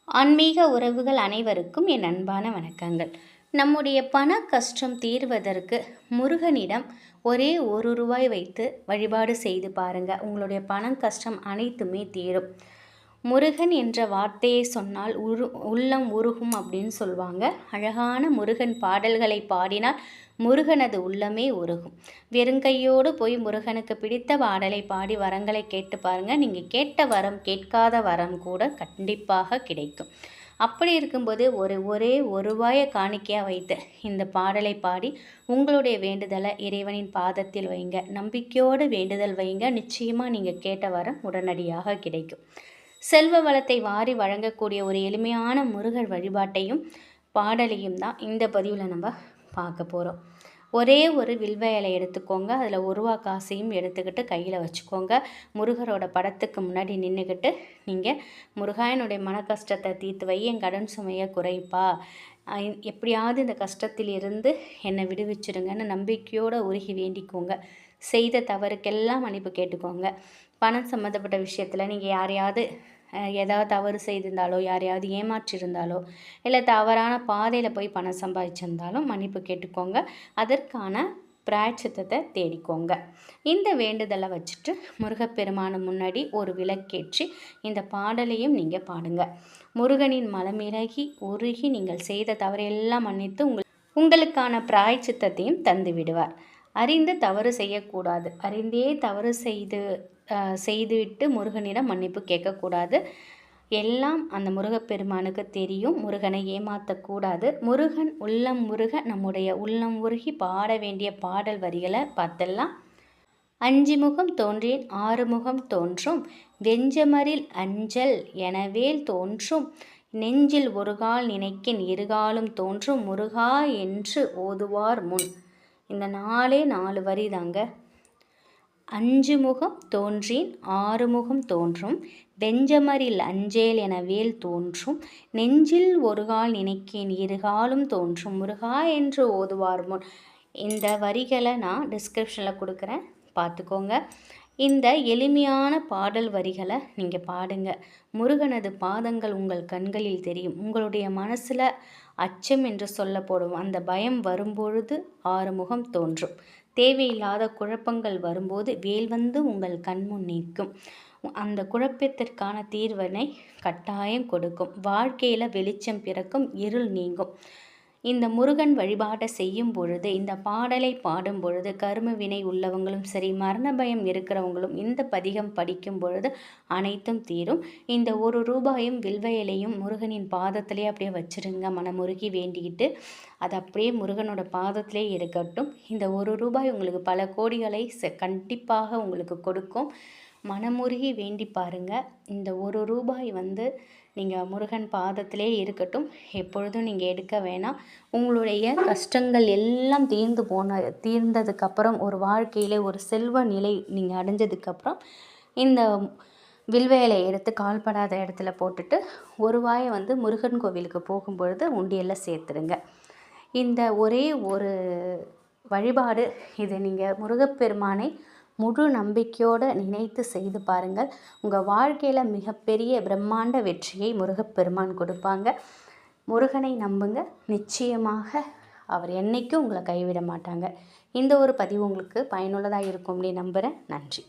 ஆன்மீக உறவுகள் அனைவருக்கும் என் அன்பான வணக்கங்கள். நம்முடைய பண கஷ்டம் தீர்வதற்கு முருகனிடம் ஒரே ரூபாய் வைத்து வழிபாடு செய்து பாருங்கள். உங்களுடைய பண கஷ்டம் அனைத்துமே தீரும். முருகன் என்ற வார்த்தையை சொன்னால் உள்ளம் உருகும் அப்படின்னு சொல்லுவாங்க. அழகான முருகன் பாடல்களை பாடினால் முருகனது உள்ளமே உருகும். வெறுங்கையோடு போய் முருகனுக்கு பிடித்த பாடலை பாடி வரங்களை கேட்டு பாருங்கள். நீங்கள் கேட்ட வரம் கேட்காத வரம் கூட கண்டிப்பாக கிடைக்கும். அப்படி இருக்கும்போது ஒரே ரூபாயை காணிக்கையாக வைத்து இந்த பாடலை பாடி உங்களுடைய வேண்டுதலை இறைவனின் பாதத்தில் வைங்க. நம்பிக்கையோடு வேண்டுதல் வைங்க. நிச்சயமாக நீங்கள் கேட்ட வரம் உடனடியாக கிடைக்கும். செல்வ வளத்தை வாரி வழங்கக்கூடிய ஒரு எளிமையான முருகர் வழிபாட்டையும் பாடலையும் தான் இந்த பதிவில் நம்ம பார்க்க போகிறோம். ஒரே ஒரு வில்வ இலை எடுத்துக்கோங்க. அதில் ரூபா காசையும் எடுத்துக்கிட்டு கையில் வச்சுக்கோங்க. முருகரோட படத்துக்கு முன்னாடி நின்றுக்கிட்டு நீங்கள் முருகாயனுடைய மன கஷ்டத்தை தீர்த்து வை, என் கடன் சுமையை குறைப்பா, எப்படியாவது இந்த கஷ்டத்தில் இருந்து என்னை விடுவிச்சிடுங்கன்னு நம்பிக்கையோடு உருகி வேண்டிக்கோங்க. செய்த தவறுக்கெல்லாம் மன்னிப்பு கேட்டுக்கோங்க. பணம் சம்மந்தப்பட்ட விஷயத்தில் நீங்கள் யாரையாவது ஏதாவது தவறு செய்திருந்தாலோ, யாரையாவது ஏமாற்றிருந்தாலோ, இல்லை தவறான பாதையில் போய் பணம் சம்பாதிச்சிருந்தாலும் மன்னிப்பு கேட்டுக்கோங்க. அதற்கான பிராயச்சித்தத்தை தேடிக்கோங்க. இந்த வேண்டுதலை வச்சுட்டு முருகப்பெருமான முன்னாடி ஒரு விளக்கேற்றி இந்த பாடலையும் நீங்கள் பாடுங்க. முருகனின் மலமிறகி உருகி நீங்கள் செய்த தவறையெல்லாம் மன்னித்து உங்களுக்கான பிராயச்சித்தத்தையும் தந்து விடுவார். அறிந்து தவறு செய்யக்கூடாது. அறிந்தே தவறு செய்துவிட்டு முருகனிடம் மன்னிப்பு கேட்கக்கூடாது. எல்லாம் அந்த முருகப்பெருமானுக்கு தெரியும். முருகனை ஏமாற்றக்கூடாது. முருகன் உள்ளம் முருக நம்முடைய உள்ளம் உருகி பாட வேண்டிய பாடல் வரிகளை பார்த்தெல்லாம். 5 முகம் தோன்றேன் 6 முகம் தோன்றும், வெஞ்சமரில் அஞ்சல் எனவேல் தோன்றும், நெஞ்சில் ஒருகால் நினைக்கின் இருகாலும் தோன்றும், முருகா என்று ஓதுவார் முன். இந்த 4 வரி தாங்க. 5 முகம் தோன்றேன் 6 முகம் தோன்றும், வெஞ்சமரில் அஞ்சேல் என வேல் தோன்றும், நெஞ்சில் ஒருகால் நினைக்கேன் இருகாலும் தோன்றும், முருகா என்று ஓதுவார் முன். இந்த வரிகளை நான் டிஸ்கிரிப்ஷனில் கொடுக்குறேன், பார்த்துக்கோங்க. இந்த எளிமையான பாடல் வரிகளை நீங்கள் பாடுங்க. முருகனது பாதங்கள் உங்கள் கண்களில் தெரியும். உங்களுடைய மனசில் அச்சம் என்று சொல்லப்படும் அந்த பயம் வரும்பொழுது 6 முகம் தோன்றும். தேவையில்லாத குழப்பங்கள் வரும்போது வேல் வந்து உங்கள் கண்முன் நிற்கும். அந்த குழப்பத்திற்கான தீர்வினை கட்டாயம் கொடுக்கும். வாழ்க்கையில் வெளிச்சம் பிறக்கும், இருள் நீங்கும். இந்த முருகன் வழிபாட்டை செய்யும் பொழுது, இந்த பாடலை பாடும் பொழுது கர்ம வினை உள்ளவங்களும் சரி, மரண பயம் இருக்கிறவங்களும் இந்த பதிகம் படிக்கும் பொழுது அனைத்தும் தீரும். இந்த ரூபாயும் வில்வ இலையும் முருகனின் பாதத்திலே அப்படியே வச்சுருங்க. மனமுருகி வேண்டிக்கிட்டு அது அப்படியே முருகனோட பாதத்திலே இருக்கட்டும். இந்த ரூபாய் உங்களுக்கு பல கோடிகளை கண்டிப்பாக உங்களுக்கு கொடுக்கும். மனமுருகி வேண்டி பாருங்கள். இந்த ரூபாய் நீங்கள் முருகன் பாதத்திலே இருக்கட்டும். எப்பொழுதும் நீங்கள் எடுக்க வேணாம். உங்களுடைய கஷ்டங்கள் எல்லாம் தீர்ந்ததுக்கப்புறம் ஒரு வாழ்க்கையில் ஒரு செல்வ நிலை நீங்கள் அடைஞ்சதுக்கப்புறம் இந்த வில்வேலை எடுத்து கால்படாத இடத்துல போட்டுட்டு ரூபாயை முருகன் கோவிலுக்கு போகும்பொழுது உண்டியலில் சேர்த்துடுங்க. இந்த ஒரே ஒரு வழிபாடு, இது நீங்கள் முருகப்பெருமானை முழு நம்பிக்கையோடு நினைத்து செய்து பாருங்கள். உங்கள் வாழ்க்கையில் மிகப்பெரிய பிரம்மாண்ட வெற்றியை முருகப்பெருமான் கொடுப்பாங்க. முருகனை நம்புங்க. நிச்சயமாக அவர் என்னைக்கும் உங்களை கைவிட மாட்டாங்க. இந்த ஒரு பதிவு உங்களுக்கு பயனுள்ளதாக இருக்கும் அப்படின்னு நம்புகிறேன். நன்றி.